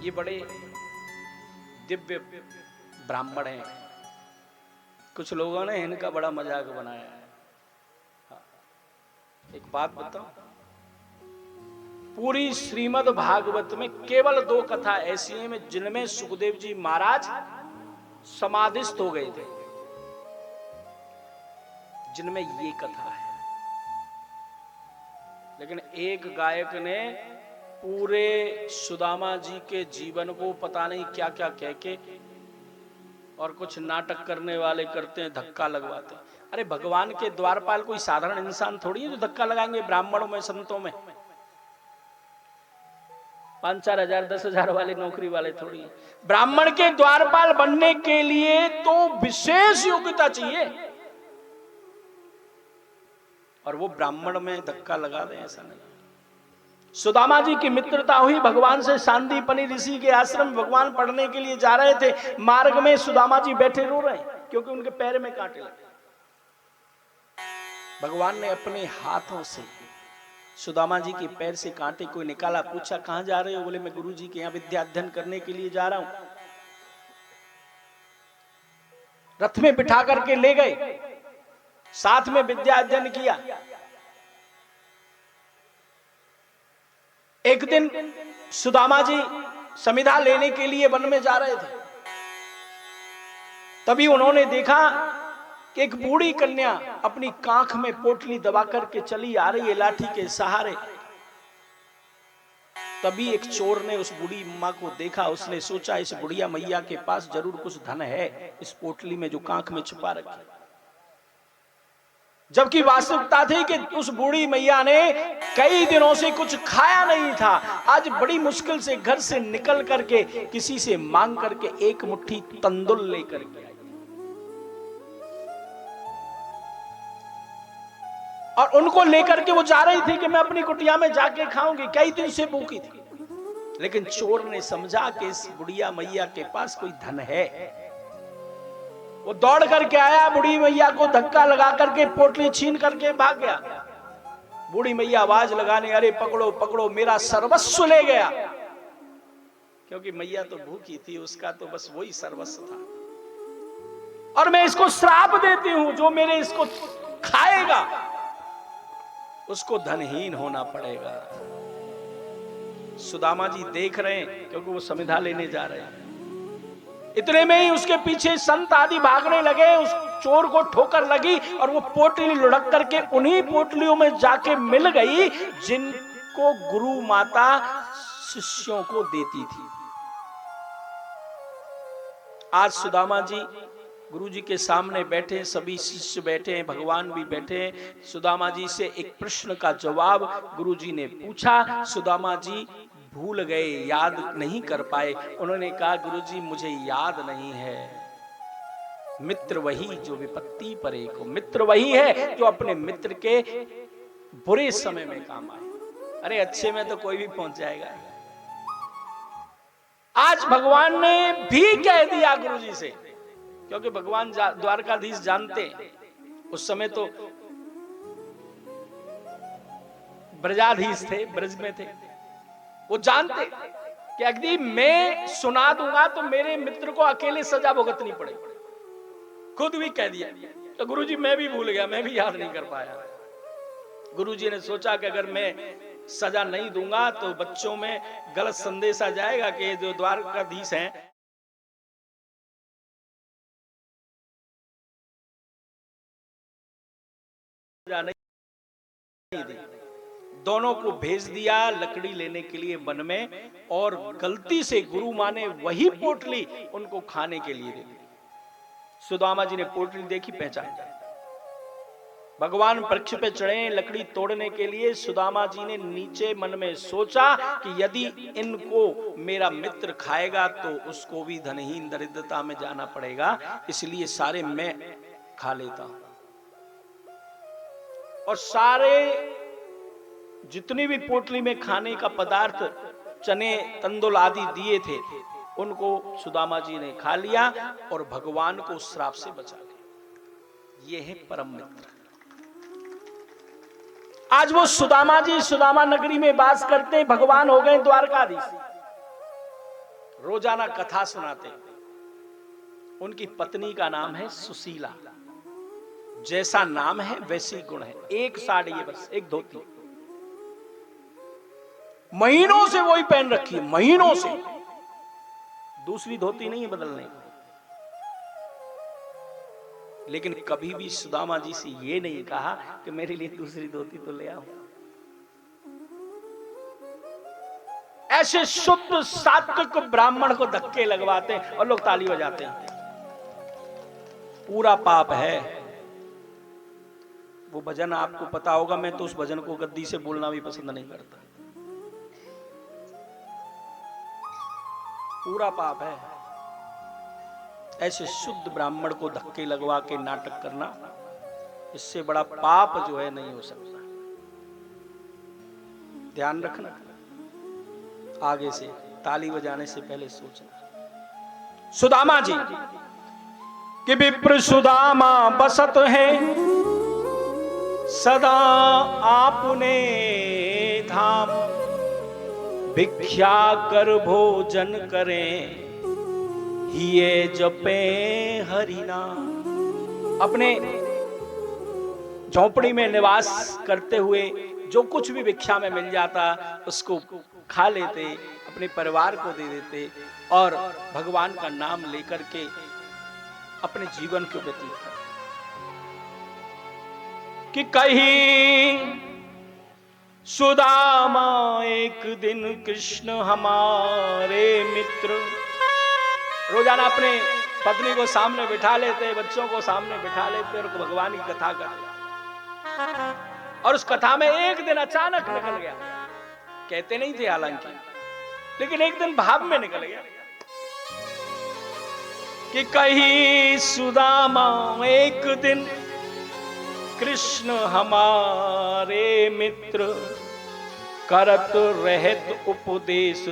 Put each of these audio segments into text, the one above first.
ये बड़े दिव्य ब्राह्मण हैं। कुछ लोगों ने इनका बड़ा मजाक बनाया है। हाँ। एक बात बताओ, पूरी श्रीमद् भागवत में केवल 2 कथा ऐसी हैं जिनमें सुखदेव जी महाराज समाधिस्थ हो गए थे, जिनमें ये कथा है। लेकिन एक गायक ने पूरे सुदामा जी के जीवन को पता नहीं क्या क्या कह के, और कुछ नाटक करने वाले करते हैं धक्का लगवाते हैं। अरे भगवान के द्वारपाल कोई साधारण इंसान थोड़ी है जो धक्का लगाएंगे ब्राह्मणों में, संतों में। 5-4 हजार 10 हजार वाले नौकरी वाले थोड़ी है। ब्राह्मण के द्वारपाल बनने के लिए तो विशेष योग्यता चाहिए, और वो ब्राह्मण में धक्का लगा दे ऐसा नहीं। सुदामा जी की मित्रता हुई भगवान से। सांदीपनि ऋषि के आश्रम में भगवान पढ़ने के लिए जा रहे थे। मार्ग में सुदामा जी बैठे रो रहे हैं क्योंकि उनके पैर में कांटे लगे। भगवान ने अपने हाथों से सुदामा जी के पैर से कांटे को निकाला। पूछा कहां जा रहे हो? बोले मैं गुरु जी के यहाँ विद्या अध्ययन करने के लिए जा रहा हूं। रथ में बिठा करके ले गए, साथ में विद्या अध्ययन किया। एक दिन सुदामा जी समिधा लेने के लिए वन में जा रहे थे। तभी उन्होंने देखा कि एक बूढ़ी कन्या अपनी कांख में पोटली दबा करके चली आ रही है लाठी के सहारे। तभी एक चोर ने उस बूढ़ी माँ को देखा। उसने सोचा इस बुढ़िया मैया के पास जरूर कुछ धन है इस पोटली में जो कांख में छुपा रखी। जबकि वास्तविकता थी कि उस बूढ़ी मैया ने कई दिनों से कुछ खाया नहीं था। आज बड़ी मुश्किल से घर से निकल करके किसी से मांग करके एक मुट्ठी तंदुल लेकर के आई, और उनको लेकर के वो जा रही थी कि मैं अपनी कुटिया में जाके खाऊंगी। कई दिन से भूखी थी। लेकिन चोर ने समझा कि इस बुढ़िया मैया के पास कोई धन है। वो दौड़ करके आया, बूढ़ी मैया को धक्का लगा करके पोटली छीन करके भाग गया। बूढ़ी मैया आवाज लगाने, अरे पकड़ो पकड़ो, मेरा सर्वस्व ले गया। क्योंकि मैया तो भूखी थी, उसका तो बस वही सर्वस्व था। और मैं इसको श्राप देती हूं, जो मेरे इसको खाएगा उसको धनहीन होना पड़ेगा। सुदामा जी देख रहे हैं क्योंकि वो समिधा लेने जा रहे हैं। इतने में ही उसके पीछे संत आदि भागने लगे। उस चोर को ठोकर लगी और वो पोटली लुढ़क करके उन्हीं पोटलियों में जाके मिल गई जिनको गुरु माता शिष्यों को देती थी। आज सुदामा जी गुरु जी के सामने बैठे, सभी शिष्य बैठे हैं, भगवान भी बैठे हैं। सुदामा जी से एक प्रश्न का जवाब गुरु जी ने पूछा। सुदामा जी भूल गए, याद नहीं कर पाए। उन्होंने कहा गुरुजी मुझे याद नहीं है। मित्र वही जो विपत्ति परे को, मित्र वही है जो अपने मित्र के बुरे समय में काम आए। अरे अच्छे में तो कोई भी पहुंच जाएगा। आज भगवान ने भी कह दिया गुरुजी से, क्योंकि भगवान द्वारकाधीश जानते हैं। उस समय तो ब्रजाधीश थे, ब्रज में थे। वो जानते कि अगर मैं सुना दूंगा तो मेरे मित्र को अकेले सजा भुगतनी पड़ेगी। खुद भी कह दिया। तो गुरुजी मैं भी भूल गया, मैं भी याद नहीं कर पाया। गुरुजी ने सोचा कि अगर मैं सजा नहीं दूंगा तो बच्चों में गलत संदेश आ जाएगा कि जो द्वारकाधीश हैं नहीं दी। दोनों को भेज दिया लकड़ी लेने के लिए वन में, और गलती से गुरु माँ ने वही पोटली उनको खाने के लिए दे दी। सुदामा जी ने पोटली देखी, पहचान जाए। भगवान वृक्ष पे चढ़े लकड़ी तोड़ने के लिए। सुदामा जी ने नीचे मन में सोचा कि यदि इनको मेरा मित्र खाएगा तो उसको भी धनहीन दरिद्रता में जाना पड़ेगा, इसलिए सारे मैं खा लेता हूं। और सारे जितनी भी पोटली में खाने का पदार्थ, चने तंदुल आदि दिए थे, उनको सुदामा जी ने खा लिया और भगवान को श्राप से बचा लिया। ये है परम मित्र। आज वो सुदामा जी सुदामा नगरी में वास करते, भगवान हो गए द्वारकाधीश। रोजाना कथा सुनाते। उनकी पत्नी का नाम है सुशीला। जैसा नाम है वैसी गुण है। एक साड़ी है बस, एक धोती, महीनों से वही पहन रखी है, महीनों से। दूसरी धोती नहीं है बदलने। लेकिन कभी भी सुदामा जी से ये नहीं कहा कि मेरे लिए दूसरी धोती तो ले आओ। ऐसे शुद्ध सात्विक ब्राह्मण को धक्के लगवाते हैं और लोग ताली बजाते हैं। पूरा पाप है। वो भजन आपको पता होगा, मैं तो उस भजन को गद्दी से बोलना भी पसंद नहीं करता। पूरा पाप है। ऐसे शुद्ध ब्राह्मण को धक्के लगवा के नाटक करना, इससे बड़ा पाप जो है नहीं हो सकता। ध्यान रखना, आगे से ताली बजाने से पहले सोचना। सुदामा जी कि विप्र सुदामा बसत है सदा आपने धाम, भिक्षा कर भोजन करें हिये जपे हरि नाम। अपने झोपड़ी में निवास करते हुए जो कुछ भी भिक्षा में मिल जाता उसको खा लेते, अपने परिवार को दे देते और भगवान का नाम लेकर के अपने जीवन को व्यतीत करते। कि कहीं सुदामा एक दिन कृष्ण हमारे मित्र। रोजाना अपने पत्नी को सामने बिठा लेते, बच्चों को सामने बिठा लेते और भगवान की कथा करते। और उस कथा में एक दिन अचानक निकल गया, कहते नहीं थे हालांकि, लेकिन एक दिन भाव में निकल गया कि कहीं सुदामा एक दिन कृष्ण हमारे मित्र, करत रहत उपदेश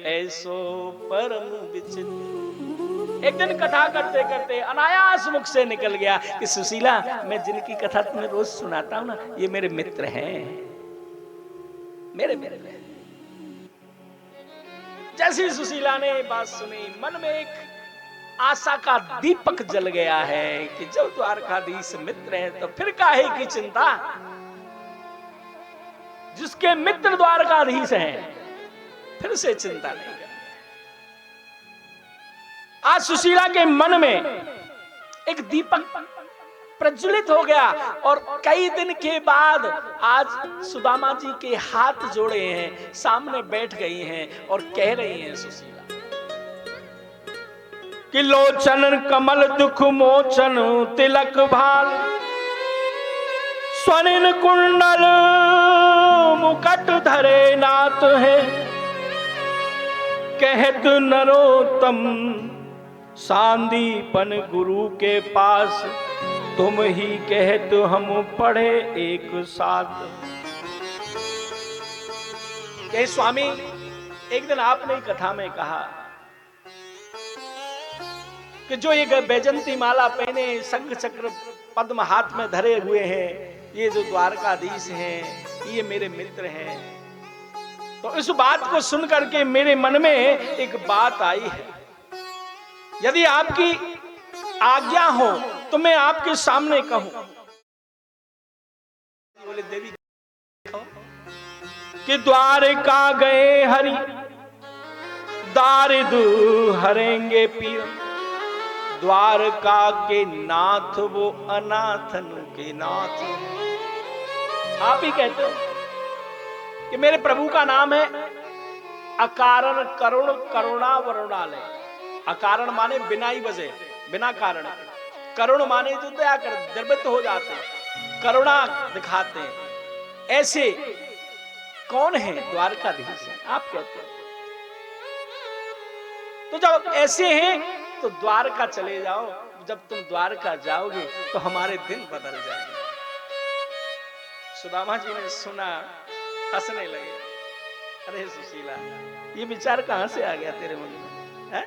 ऐसो परम विचित्र। एक दिन कथा करते करते अनायास मुख से निकल गया कि सुशीला, मैं जिनकी कथा तुम्हें रोज सुनाता हूं ना, ये मेरे मित्र हैं, मेरे मित्र हैं। जैसी सुशीला ने बात सुनी, मन में एक आशा का दीपक जल गया है कि जब द्वारकाधीश मित्र है तो फिर काहे की चिंता। जिसके मित्र द्वारकाधीश हैं फिर से चिंता नहीं करनी। आज सुशीला के मन में एक दीपक प्रज्वलित हो गया और कई दिन के बाद आज सुदामा जी के हाथ जोड़े हैं, सामने बैठ गई हैं और कह रही हैं सुशीला कि लोचन कमल दुख मोचन तिलक भाल, स्वनिन कुंडल मुकट धरे नाथ है, कहत नरोत्तम सांदीपन गुरु के पास, तुम ही कहत हम पढ़े एक साथ। कहे स्वामी, एक दिन आपने कथा में कहा कि जो ये बैजंती माला पहने, शंख चक्र पद्म हाथ में धरे हुए हैं, ये जो द्वारकाधीश हैं, ये मेरे मित्र हैं। तो इस बात को सुनकर के मेरे मन में एक बात आई है, यदि आपकी आज्ञा हो तो मैं आपके सामने कहूं। बोले देवी कि द्वारका गए हरि दारिद हरेंगे पीर, द्वारका के नाथ वो अनाथन के नाथ। आप ही कहते हो कि मेरे प्रभु का नाम है अकारण करुण करुणा वरुणालय। अकारण माने बिना ही वजह, बिना कारण। करुण माने जो दया कर द्रवित हो जाते हैं, करुणा दिखाते हैं। ऐसे कौन है? द्वारकाधीश है। आप कहते हैं तो जब ऐसे हैं तो द्वारका चले जाओ। जब तुम द्वारका जाओगे तो हमारे दिन बदल जाएंगे। सुदामा जी ने सुना, हंसने लगे। अरे सुशीला, ये विचार कहां से आ गया तेरे मन में? है?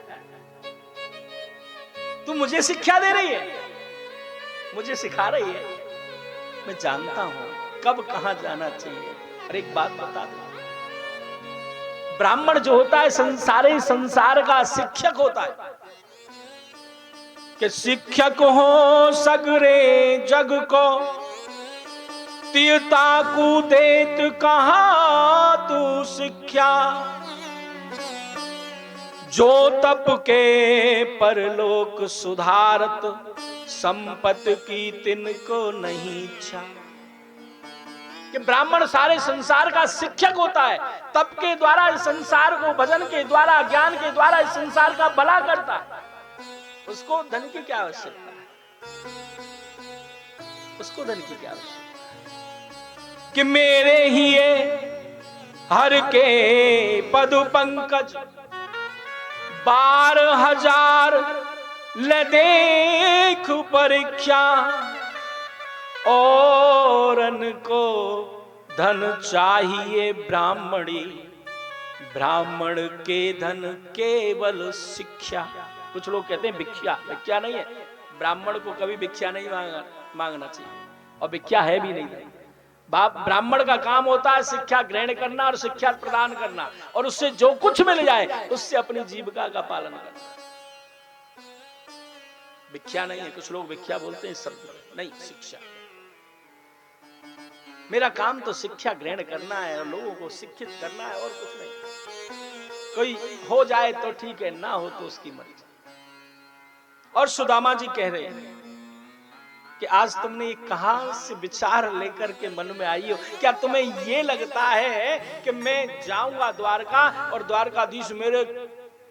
तू मुझे शिक्षा दे रही है, मुझे सिखा रही है। मैं जानता हूं कब कहां जाना चाहिए। अरे एक बात बता दो, ब्राह्मण जो होता है सारे संसार का शिक्षक होता है, कि शिक्षक हो सगरे जग को, तीता को देत कहा तू शिक्षा, जो तप के परलोक सुधारत, संपत्ति की तिनको नहीं इच्छा। कि ब्राह्मण सारे संसार का शिक्षक होता है, तप के द्वारा इस संसार को, भजन के द्वारा, ज्ञान के द्वारा इस संसार का भला करता है। उसको धन की क्या आवश्यकता है? उसको धन की क्या आवश्यकता है? कि मेरे ही ये हर के पद पंकज, 12,000 ले देख परीक्षा, औरन को धन चाहिए ब्राह्मणी, ब्राह्मण के धन केवल शिक्षा। कुछ लोग कहते हैं भिक्षा, भिक्षा नहीं है, ब्राह्मण को कभी भिक्षा नहीं मांगना चाहिए, और भिक्षा है भी नहीं। ब्राह्मण का काम होता है शिक्षा ग्रहण करना और शिक्षा प्रदान करना, और उससे जो कुछ मिल जाए उससे अपनी जीविका का पालन करना। भिक्षा नहीं है। कुछ लोग भिक्षा बोलते हैं, शब्द नहीं, शिक्षा। मेरा काम तो शिक्षा ग्रहण करना है और लोगों को शिक्षित करना है, और कुछ नहीं। कोई हो जाए तो ठीक है, ना हो तो उसकी मर्जी। और सुदामा जी कह रहे हैं कि आज तुमने ये कहां से विचार लेकर के मन में आई हो? क्या तुम्हें ये लगता है कि मैं जाऊंगा द्वारका और द्वारकाधीश मेरे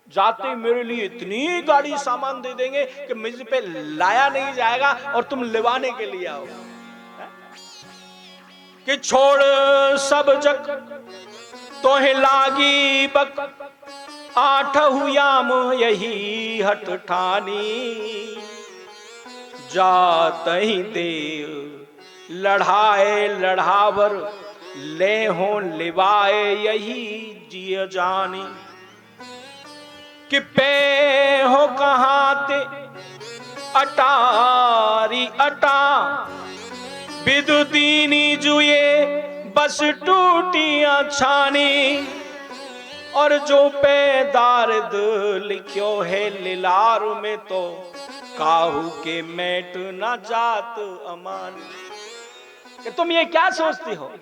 जाते मेरे लिए इतनी गाड़ी सामान दे देंगे कि मुझ पे लाया नहीं जाएगा और तुम लिवाने के लिए आओ? कि छोड़ सब जग तोहे लागी बक, 8 याम यही हट ठानी, जात ही देव लढ़ाए लढ़ावर, ले हो लिवाए यही जिय जानी। कि पे हो कहाते अटारी अटा, बिदु दीनी जुए बस टूटियां छानी, और जो पैदारद लिखियो है लिलार में, तो काहू के मैट ना जात अमान। कि तुम ये क्या सोचती हो?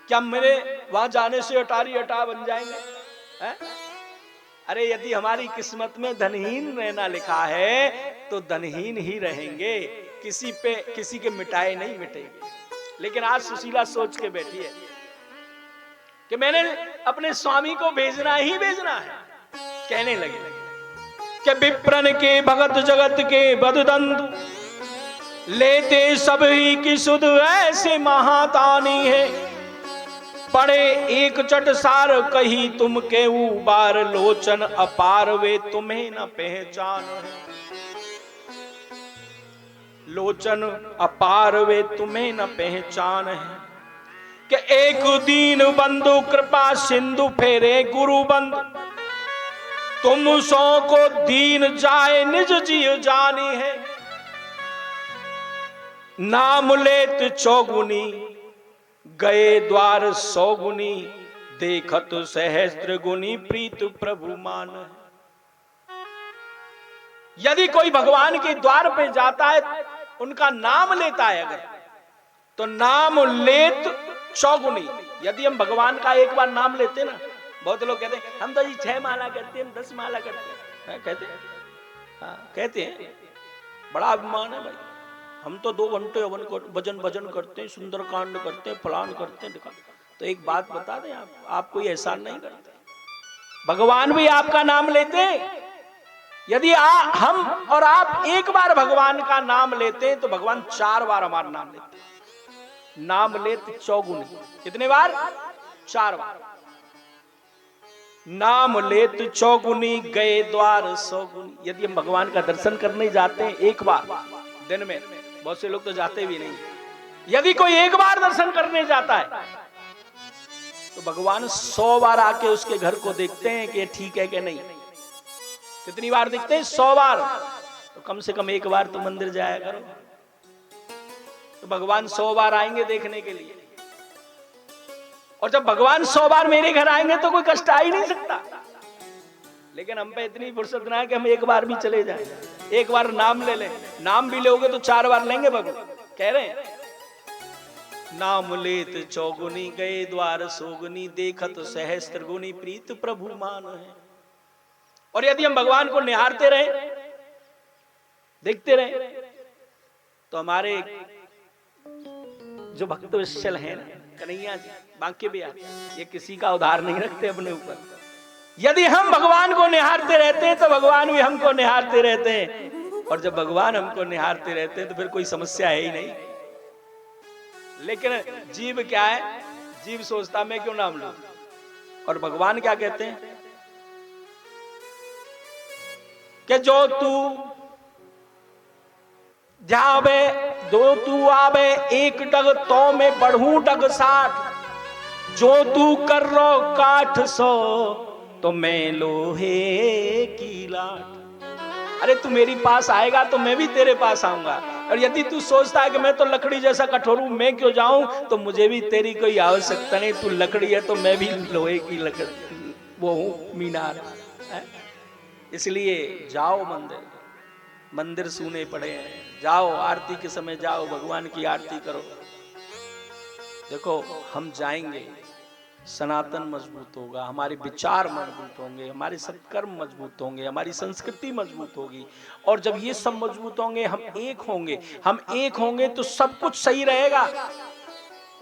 क्या मेरे वहां जाने से अटारी अटा बन जाएंगे? है? अरे यदि हमारी किस्मत में धनहीन रहना लिखा है तो धनहीन ही रहेंगे, किसी के मिटाए नहीं मिटेंगे। लेकिन आज सुशीला सोच के बैठी है कि मैंने अपने स्वामी को भेजना ही भेजना है। कहने लगे कि विप्रन के भगत जगत के बददंत, लेते सब ही की सुध ऐसे महातानी है, पड़े एक चट सार कही तुम के उबार, लोचन अपार वे तुम्हें न पहचान है। लोचन अपार वे तुम्हें न पहचान है। कि एक दीन बंधु कृपा सिंधु फेरे गुरु बंद, तुम सो को दीन जाए निज जिय जानी है। नाम लेत चौगुनी गए द्वार सौगुनी, देखत सहस्त्र गुनी प्रीत प्रभु मान। यदि कोई भगवान के द्वार पे जाता है, उनका नाम लेता है अगर, तो नाम लेत चौगुनी। यदि हम भगवान का एक बार नाम लेते ना, बहुत लोग कहते हैं हम तो जी 6 माला करते हैं, 10 माला करते हैं, कहते हैं, हाँ कहते हैं, बड़ा अभिमान है भाई। हम तो 2 घंटे भजन भजन करते हैं, सुंदर कांड करते हैं, फलान करते हैं। तो एक बात बता दें, आप कोई एहसान नहीं करते। भगवान भी आपका नाम लेते हैं। यदि हम और आप एक बार भगवान का नाम लेते हैं तो भगवान 4 बार हमारा नाम लेते हैं। नाम लेत चौगुनी, कितने बार? 4 बार। नाम लेत चौगुनी गए द्वार सौगुनी। यदि हम भगवान का दर्शन करने जाते हैं एक बार दिन में, बहुत से लोग तो जाते भी नहीं, यदि कोई एक बार दर्शन करने जाता है तो भगवान 100 बार आके उसके घर को देखते हैं कि ठीक है कि नहीं। कितनी बार देखते हैं? 100 बार। तो कम से कम एक बार तो मंदिर जाया करो। तो भगवान 100 बार आएंगे देखने के लिए। और जब भगवान 100 बार मेरे घर आएंगे तो कोई कष्ट आ ही नहीं सकता। लेकिन हम पे इतनी फुर्सत ना है कि हम एक बार भी चले जाएं, एक बार नाम ले लें। नाम भी लोगे तो 4 बार लेंगे भगवान कह रहे हैं। नाम लेत चौगुनी गए द्वार सोगुनी, देखत सहस्त्र गुनी प्रीत प्रभु मान है। और यदि हम भगवान को निहारते रहे, देखते रहे, तो हमारे जो भक्त वत्सल हैं ना कन्हैया जी बांके बिहार, ये किसी का उधार नहीं रखते अपने ऊपर। यदि हम भगवान को निहारते रहते हैं तो भगवान भी हमको निहारते रहते हैं, और जब भगवान हमको निहारते रहते हैं तो फिर कोई समस्या है ही नहीं। लेकिन जीव क्या है, जीव सोचता मैं क्यों नाम लूं, और भगवान क्या कहते हैं कि जो तू जावे दो तू आवे, एक डग तो मैं बढ़ूं डग 60, जो तू कर रो काठ 100 तो मैं लोहे की लाट। अरे तू मेरी पास आएगा तो मैं भी तेरे पास आऊंगा, और यदि तू सोचता है कि मैं तो लकड़ी जैसा कठोर हूं, मैं क्यों जाऊं, तो मुझे भी तेरी कोई आवश्यकता नहीं। तू लकड़ी है तो मैं भी लोहे की लकड़ी वो हूं, मीनार है। इसलिए जाओ मंदिर, मंदिर सूने पड़े हैं, जाओ आरती के समय जाओ, भगवान की आरती करो। देखो हम जाएंगे, सनातन मजबूत होगा, हमारे विचार मजबूत होंगे, हमारे सत्कर्म मजबूत होंगे, हमारी संस्कृति मजबूत होगी। और जब ये सब मजबूत होंगे, हम एक होंगे तो सब कुछ सही रहेगा।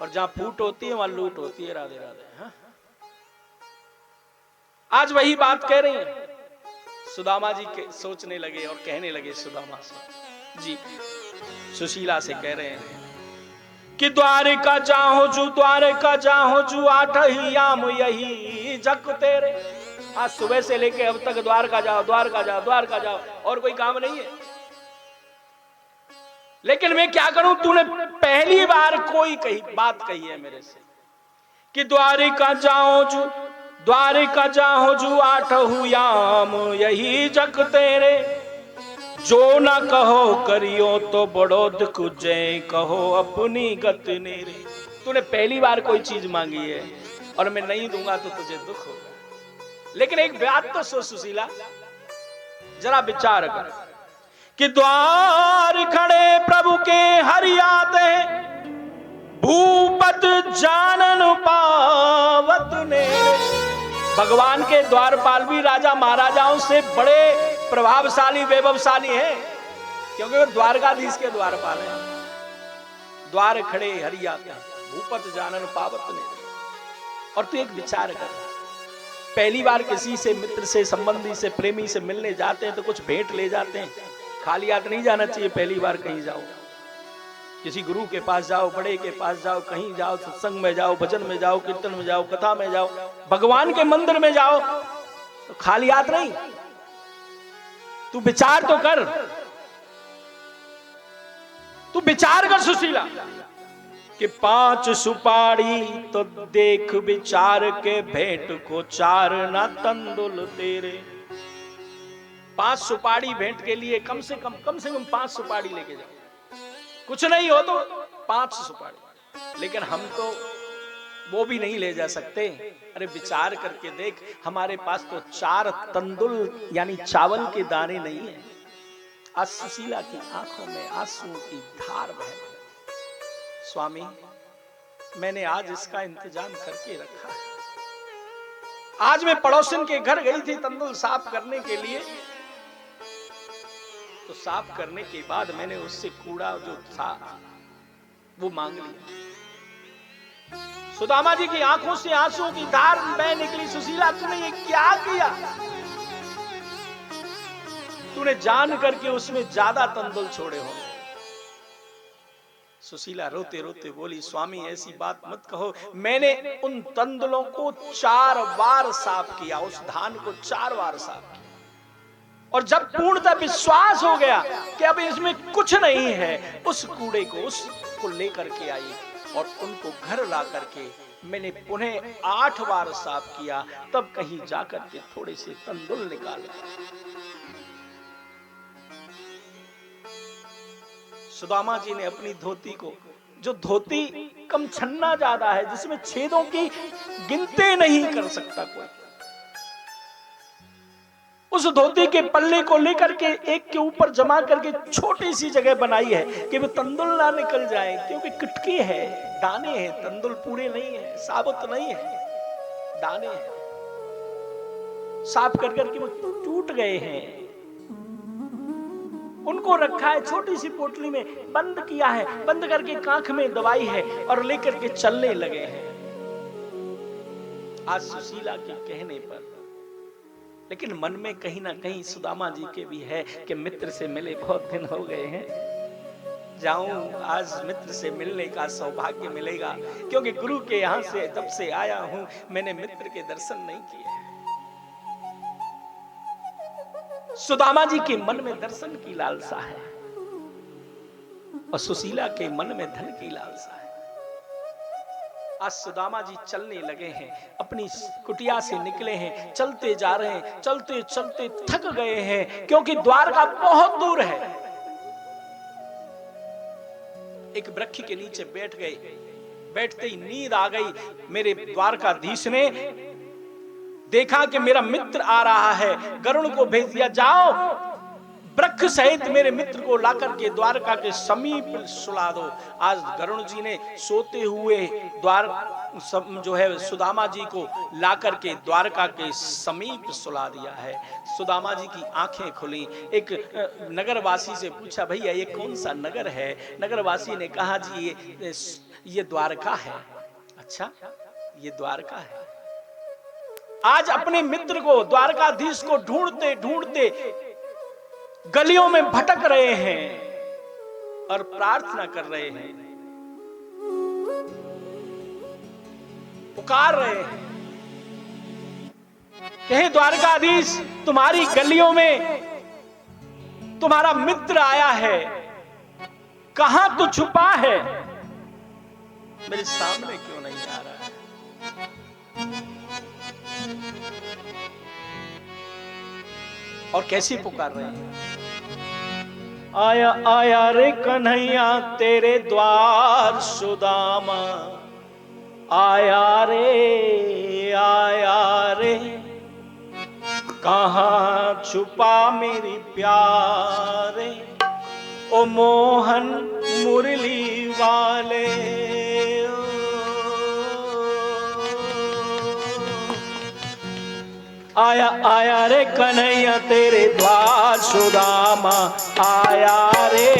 और जहां फूट होती है वहां लूट होती है। राधे राधे। हाँ? आज वही बात कह रही हैं सुदामा जी के, सोचने लगे और कहने लगे सुदामा से जी, सुशीला से कह रहे हैं कि द्वारिका जाहो जू, द्वारिका जाहो जू, 8 ही याम यही जग तेरे। आज सुबह से लेके अब तक द्वारका जाओ, द्वारका जाओ, द्वारका जाओ, और कोई काम नहीं है। लेकिन मैं क्या करूं, तूने पहली बार कोई बात कही है मेरे से कि द्वारिका जाओ जू, द्वारिका जाओ जू, 8 याम यही जग तेरे, जो ना कहो करियो तो बड़ो दुख जय, कहो अपनी गत नेरे। तूने पहली बार कोई चीज मांगी है और मैं नहीं दूंगा तो तुझे दुख होगा। लेकिन एक बात तो सोच सुशीला, जरा विचार कर कि द्वार खड़े प्रभु के हरि आते, भूपत जानन पावत ने। भगवान के द्वारपाल भी राजा महाराजाओं से बड़े प्रभावशाली वैभवशाली हैं, क्योंकि वो द्वारकाधीश के द्वारपाल हैं। द्वार खड़े हरि आते, भूपत जानन पावत ने। और तू एक विचार कर, पहली बार किसी से, मित्र से, संबंधी से, प्रेमी से मिलने जाते हैं तो कुछ भेंट ले जाते हैं। खाली हाथ नहीं जाना चाहिए पहली बार कहीं जाओ। किसी गुरु के पास जाओ, बड़े के पास जाओ, कहीं जाओ, सत्संग में जाओ, भजन में जाओ, कीर्तन में जाओ, कथा में जाओ, भगवान के मंदिर में जाओ, तो खाली हाथ नहीं। तू विचार तो कर, तू विचार कर सुशीला कि 5 सुपारी तो देख विचार के, भेंट को 4 ना तंदुल तेरे। 5 सुपारी भेंट के लिए कम से कम 5 सुपारी लेके जाओ। कुछ नहीं हो तो 5 सुपारी। लेकिन हम तो वो भी नहीं ले जा सकते। अरे विचार करके देख, हमारे पास तो 4 तंदुल यानी चावल के दाने नहीं है। आज सुशीला की आंखों में आंसुओं की धार बह रही। स्वामी, मैंने आज इसका इंतजाम करके रखा है। आज मैं पड़ोसन के घर गई थी तंदुल साफ करने के लिए, तो साफ करने के बाद मैंने उससे कूड़ा जो था वो मांग लिया। सुदामा जी की आंखों से आंसुओं की धार बह निकली। सुशीला, तूने ये क्या किया? तूने जान करके उसमें ज्यादा तंदुल छोड़े हो। सुशीला रोते रोते बोली, स्वामी ऐसी बात मत कहो। मैंने उन तंदुलों को 4 बार साफ किया, उस धान को 4 बार साफ किया। और जब पूर्णतः विश्वास हो गया कि अब इसमें कुछ नहीं है, उस कूड़े को उसको लेकर के आई और उनको घर ला करके मैंने पुनः 8 बार साफ किया। तब कहीं जाकर के थोड़े से तंदुल निकाले। सुदामा जी ने अपनी धोती को जो धोती कम छन्ना ज्यादा है, जिसमें छेदों की गिनती नहीं कर सकता कोई, उस धोती के पल्ले को लेकर के एक के ऊपर जमा करके छोटी सी जगह बनाई है कि वो तंदुल ना निकल जाए, क्योंकि किटकी है, दाने हैं, तंदुल पूरे नहीं है, साबुत नहीं है, दाने हैं, साफ कर करके वो टूट गए हैं, उनको रखा है छोटी सी पोटली में, बंद किया है, बंद करके कांख में दवाई है और लेकर के चलने लगे हैं। आज सुशीला के कहने पर, लेकिन मन में कहीं ना कहीं सुदामा जी के भी है कि मित्र से मिले बहुत दिन हो गए हैं, जाऊं आज मित्र से मिलने का सौभाग्य मिलेगा, क्योंकि गुरु के यहां से जब से आया हूं मैंने मित्र के दर्शन नहीं किए। सुदामा जी के मन में दर्शन की लालसा है और सुशीला के मन में धन की लालसा है। आज सुदामा जी चलने लगे हैं, अपनी कुटिया से निकले हैं, चलते जा रहे हैं, चलते चलते थक गए हैं, क्योंकि द्वारका बहुत दूर है। एक वृक्ष के नीचे बैठ गए, बैठते ही नींद आ गई। मेरे द्वारकाधीश ने देखा कि मेरा मित्र आ रहा है, गरुड़ को भेज दिया, जाओ वृक्ष सहित मेरे मित्र को लाकर के द्वारका के समीप सुला दो। आज गरुड़ जी ने सोते हुए जो है सुदामा जी को लाकर के द्वारका के समीप सुला दिया है। सुदामा जी की आंखें खुली। एक नगरवासी से पूछा, भैया ये कौन सा नगर है? नगरवासी ने कहा, जी ये द्वारका है। अच्छा, ये द्वारका है। आज अपने मित्र को, द्वारकाधीश को ढूंढते ढूंढते गलियों में भटक रहे हैं और प्रार्थना कर रहे हैं, पुकार रहे हैं कि हे द्वारकाधीश, तुम्हारी गलियों में तुम्हारा मित्र आया है, कहां तो छुपा है, मेरे सामने क्यों नहीं आ रहा है? और कैसी पुकार रहे हैं? आया आया रे कन्हैया तेरे द्वार सुदामा, आया रे कहां छुपा मेरी प्यारे, ओ मोहन मुरली वाले। आया आया रे कन्हैया तेरे द्वार सुदामा, आया रे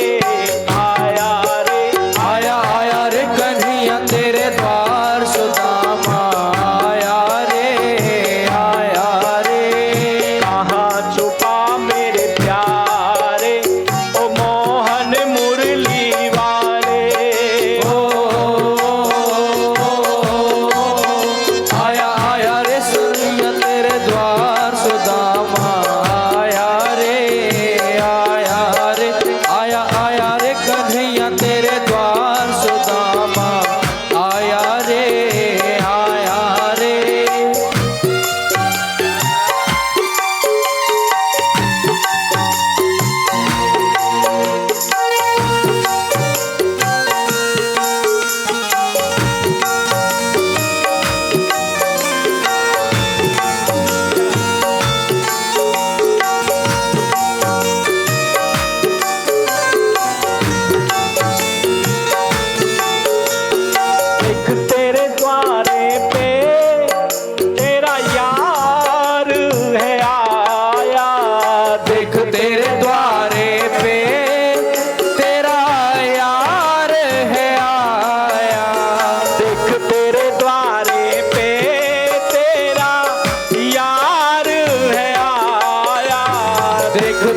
आया रे, आया आया रे कन्हैया तेरे द्वार सुदामा, आया रे कहाँ छुपा मेरे प्यारे, ओ मोहन मुरली वाले। आया आया रे कन्हैया तेरे द्वार सुदामा, आया रे आया रे कन्हैया तेरे द्वार सुदामा, आया रे।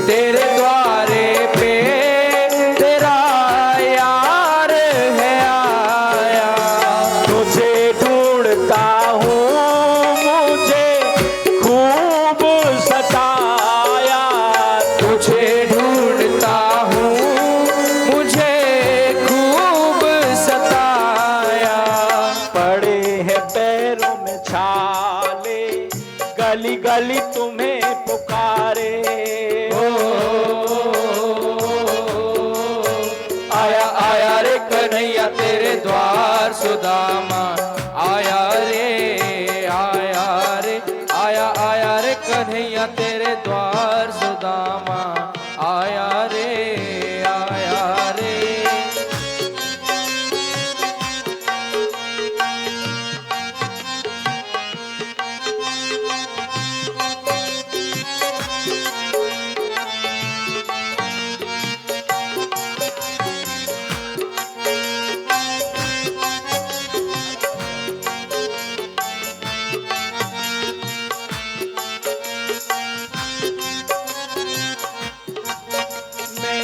तेरे द्वारे पे तेरा यार है आया, तुझे ढूंढता हूँ मुझे खूब सताया, तुझे ढूंढता हूँ मुझे खूब सताया। पड़े हैं पैरों में छाले, गली गली तुम्हें पुकारे। आया आया रे कन्हैया तेरे द्वार सुदामा आया रे आया रे।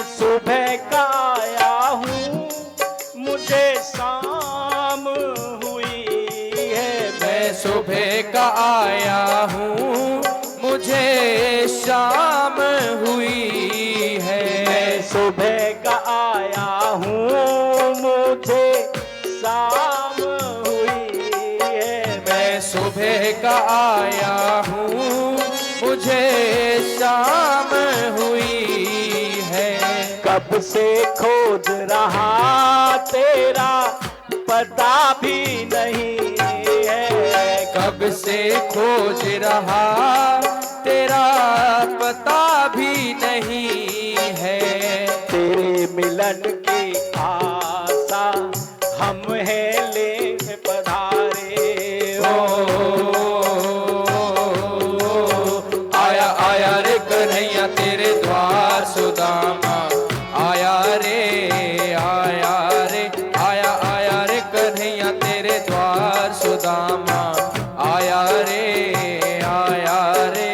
सुबह का आया हूँ मुझे शाम हुई है। मैं सुबह का आया हूँ मुझे शाम हुई है। मैं सुबह का आया हूँ मुझे शाम हुई है। मैं सुबह का आया हूँ मुझे शाम हुई है। कब से खोज रहा तेरा पता भी नहीं है। कब से खोज रहा तेरा पता भी नहीं है। तेरे मिलन की आशा हम हैं ले पधारे हो। आया आया रे कन्हैया तेरे द्वार सुदामा आया रे आया रे। आया आया रे कन्हैया तेरे द्वार सुदामा आया रे आया रे।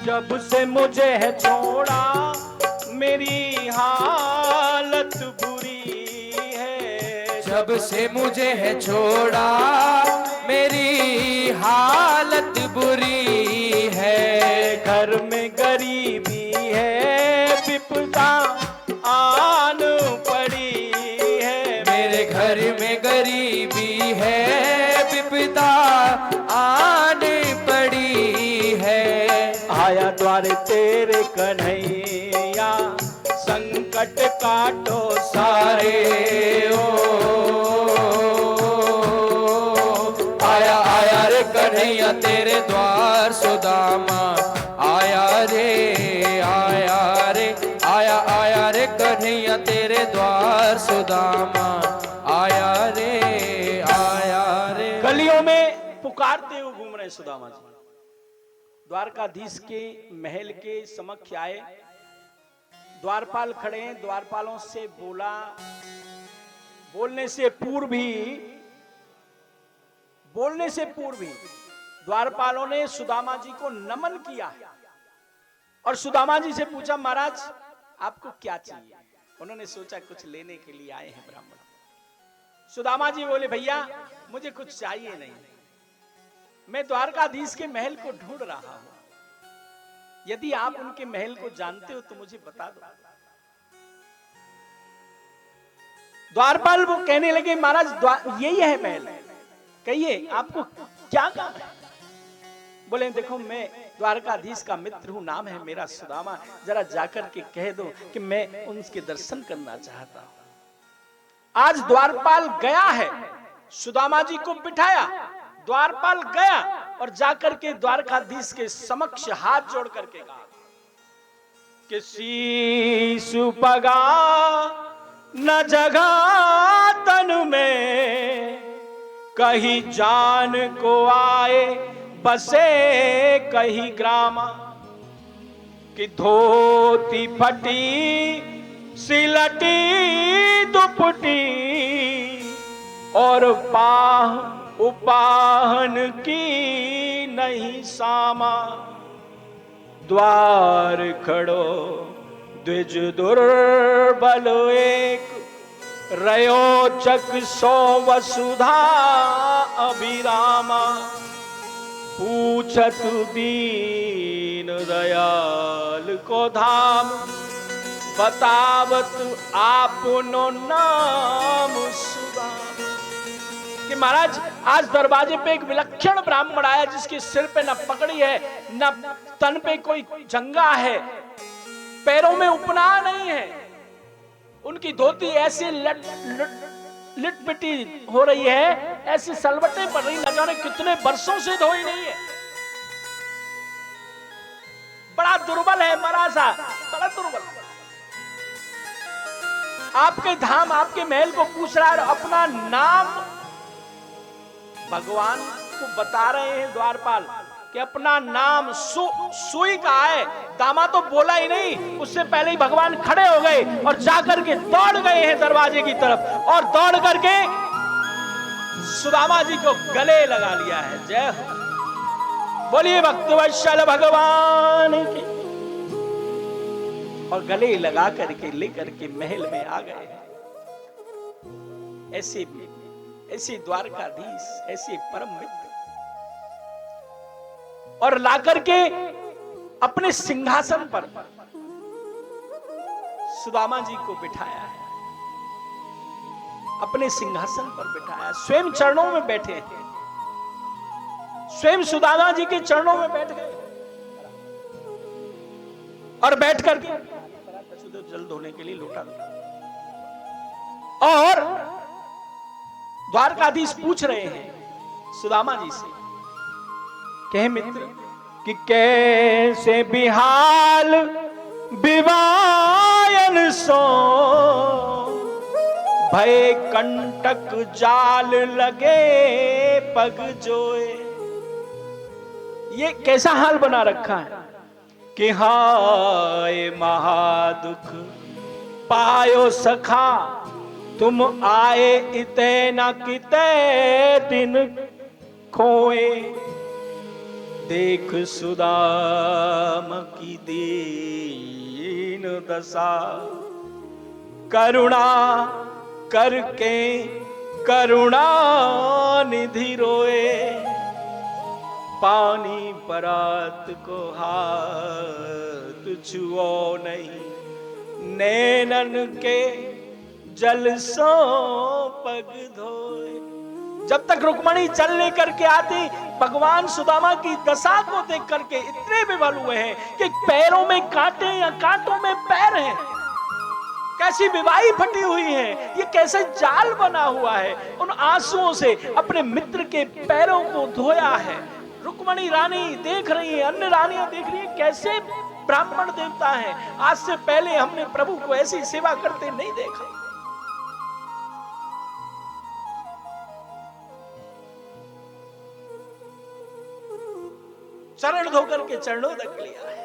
जब से मुझे है छोड़ा मेरी हालत बुरी है। जब से मुझे है छोड़ा मेरी हालत बुरी है। घर में गरीबी है विपदा आन पड़ी है। मेरे घर में गरीबी है विपदा आन पड़ी है। आया द्वारे तेरे कन्हैया संकट काटो सारे ओ आया आया रे कन्हैया तेरे द्वार सुदामा आया रे आया रे। आया आया रे कन्हैया तेरे द्वार सुदामा आया रे आया रे। गलियों में पुकारते हुए घूम रहे सुदामा जी। द्वारकाधीश के महल के समक्ष आए। द्वारपाल खड़े हैं। द्वारपालों से बोला, बोलने से पूर्व ही द्वारपालों ने सुदामा जी को नमन किया और सुदामा जी से पूछा, महाराज आपको क्या चाहिए? उन्होंने सोचा कुछ लेने के लिए आए हैं ब्राह्मण। सुदामा जी बोले, भैया मुझे कुछ चाहिए नहीं, मैं द्वारकाधीश के महल को ढूंढ रहा हूं। यदि आप उनके महल को जानते हो तो मुझे बता दो। द्वारपाल वो कहने लगे, महाराज यही है महल, कहिए आपको क्या काम है? बोले, देखो मैं द्वारकाधीश का मित्र हूं, नाम है मेरा सुदामा, जरा जाकर के कह दो कि मैं उनके दर्शन करना चाहता हूं। आज द्वारपाल गया है, सुदामा जी को बिठाया, द्वारपाल गया और जाकर के द्वारकाधीश के समक्ष हाथ जोड़ करके कहा कि शीश पगा न जगा तन में, कहीं जान को आए बसे कहीं ग्रामा, कि धोती फटी सिलटी दुपटी और पाह उपाहन की नहीं सामा, द्वार खड़ो द्विज दुर्बल एक, रयोचक सो वसुधा अभिरामा, पूछत दीन दयाल को धाम, बतावत आपनो नाम सुदाम। कि महाराज आज दरवाजे पे एक विलक्षण ब्राह्मण आया जिसके सिर पे न पगड़ी है, न तन पे कोई जंगा है, पैरों में उपना नहीं है, उनकी धोती ऐसे लिटपिटी हो रही है, ऐसी सलवटें पड़ रही, न जाने कितने वर्षों से धोई नहीं है। बड़ा दुर्बल है, मरा सा, बड़ा दुर्बल। आपके धाम, आपके महल को पूछ रहा है, अपना नाम भगवान को बता रहे हैं द्वारपाल कि अपना नाम सुई का है। दामा तो बोला ही नहीं, उससे पहले ही भगवान खड़े हो गए और जाकर के दौड़ गए हैं दरवाजे की तरफ, और दौड़ करके सुदामा जी को गले लगा लिया है। जय हो, बोलिए भक्तवत्सल भगवान की। और गले लगा करके लेकर के महल में आ गए। ऐसे द्वारकाधीश, ऐसे परम मित्र, और लाकर के अपने सिंहासन पर सुदामा जी को बिठाया है, अपने सिंहासन पर बिठाया, स्वयं चरणों में बैठे हैं, स्वयं सुदामा जी के चरणों में बैठ गए, और बैठ करके जल धोने के लिए लोटा दिया। और द्वारकाधीश पूछ रहे हैं सुदामा जी से, कहे मित्र कि कैसे बिहाल विवायन सो, भय कंटक जाल लगे पग जोए। ये कैसा हाल बना रखा है कि हाय महादुख पायो सखा, तुम आए इते न किते दिन खोए। देख सुदाम की दीन दशा, करुणा करके करुणा निधि रोए। पानी परात को हाथ छुओ नहीं, नैनन के जल सो पग धोए। जब तक रुक्मणी जल लेकर के आती, भगवान सुदामा की दशा को देख करके इतने विवल हुए हैं कि पैरों में कांटे या कांटों में पैर हैं। कैसी विवाही फटी हुई है, ये कैसे जाल बना हुआ है। उन आंसुओं से अपने मित्र के पैरों को धोया है। रुक्मणी रानी देख रही है, अन्य रानियां देख रही है, कैसे ब्राह्मण देवता है। आज से पहले हमने प्रभु को ऐसी सेवा करते नहीं देखा। चरण धोकर के चरणों तक लिया है।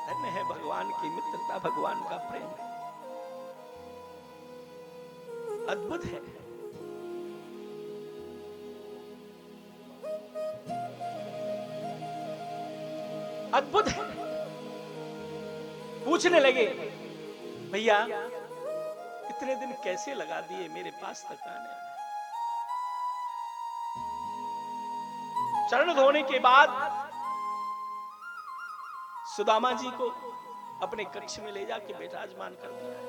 धन्य है भगवान की मित्रता, भगवान का प्रेम अद्भुत है। अद्भुत है। पूछने लगे, भैया इतने दिन कैसे लगा दिए मेरे पास तक आने में। चरण धोने के बाद सुदामा जी को अपने कक्ष में ले जाके विराजमान कर दिया है।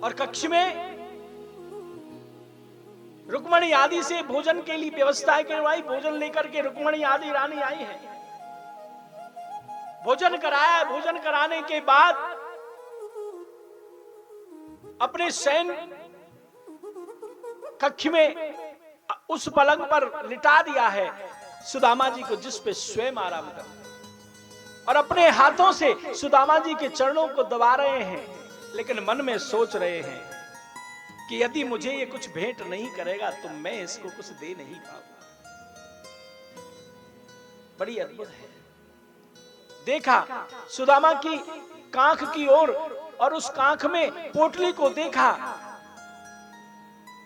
और कक्ष में रुक्मणी आदि से भोजन के लिए व्यवस्था करवाई। भोजन लेकर के रुक्मणी आदि रानी आई है, भोजन कराया। भोजन कराने के बाद अपने शयन कक्ष में उस पलंग पर लिटा दिया है सुदामा जी को, जिस पे स्वयं आराम कर, और अपने हाथों से सुदामा जी के चरणों को दबा रहे हैं। लेकिन मन में सोच रहे हैं कि यदि मुझे ये कुछ भेंट नहीं करेगा तो मैं इसको कुछ दे नहीं पाऊंगा। बड़ी अद्भुत है। देखा सुदामा की कांख की ओर, और उस कांख में पोटली को देखा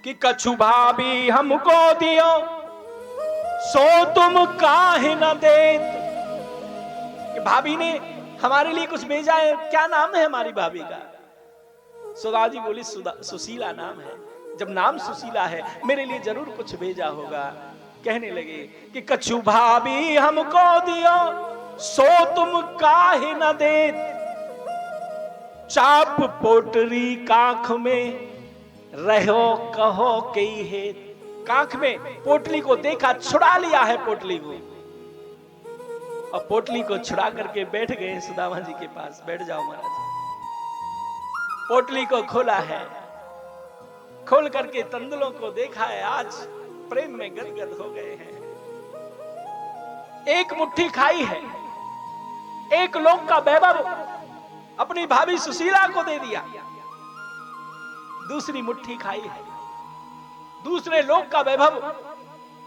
कि कछु भाभी हमको दियो, सो तुम काहे न देत। भाभी ने हमारे लिए कुछ भेजा है, क्या नाम है हमारी भाभी का? सुधा जी बोली सुशीला नाम है। जब नाम सुशीला है, मेरे लिए जरूर कुछ भेजा होगा। कहने लगे कि कछु भाभी हमको दियो, सो तुम काहे न देत। चाप पोटरी कांख में रहो कहो कई है। कांख में पोटली को देखा, छुड़ा लिया है पोटली को। और पोटली को छुड़ा करके बैठ गए सुदामा जी के पास। बैठ जाओ महाराज। पोटली को खोला है, खोल करके तंदुलों को देखा है, आज प्रेम में गदगद हो गए हैं। एक मुट्ठी खाई है, एक लोक का वैभव अपनी भाभी सुशीला को दे दिया। दूसरी मुट्ठी खाई है, दूसरे लोक का वैभव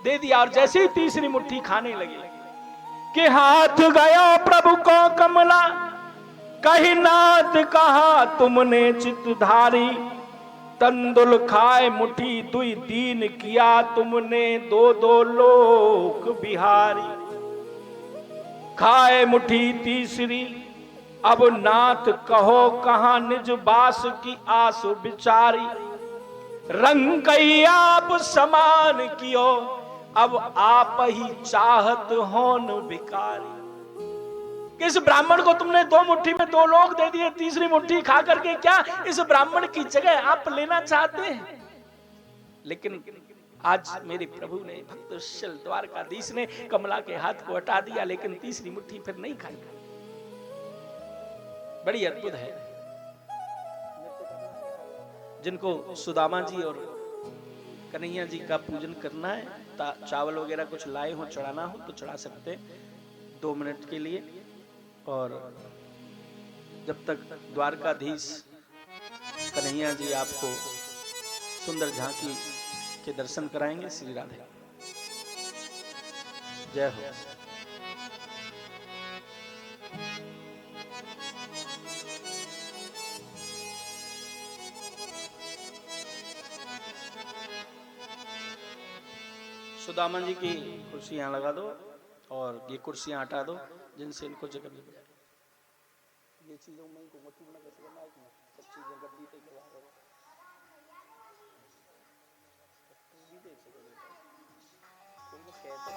दे दिया। और जैसे ही तीसरी मुट्ठी खाने लगे कि हाथ गया प्रभु को कमला, कही नाथ कहा तुमने चितधारी। तंदुल खाए मुट्ठी दुई दीन, किया तुमने दो दो लोक बिहारी। खाए मुट्ठी तीसरी, अब नाथ कहो कहां निज बास की आस बिचारी। रंग कही आप समान कियो, अब आप ही चाहत होन भिखारी। इस ब्राह्मण को तुमने दो मुट्ठी में दो लोग दे दिए, तीसरी मुट्ठी खा करके क्या इस ब्राह्मण की जगह आप लेना चाहते हैं? लेकिन आज मेरे प्रभु ने, भक्त वत्सल द्वारकाधीश ने कमला के हाथ को हटा दिया, लेकिन तीसरी मुट्ठी फिर नहीं खाई। बड़ी अद्भुत है। जिनको सुदामा जी और कन्हैया जी का पूजन करना है, चावल वगैरह कुछ लाए हो, चढ़ाना हो तो चढ़ा सकते हैं 2 मिनट के लिए। और जब तक द्वारकाधीश कन्हैया जी आपको सुंदर झांकी के दर्शन कराएंगे। श्री राधे, जय हो। सुदामा जी की कुर्सी यहाँ लगा दो और ये कुर्सियाँ हटा दो जिनसे इनको जगह मिल जाए। ये चीजों में को मोटी बना कैसे करना है, सब चीजें गद्दी पे करवा दो। कोई कहता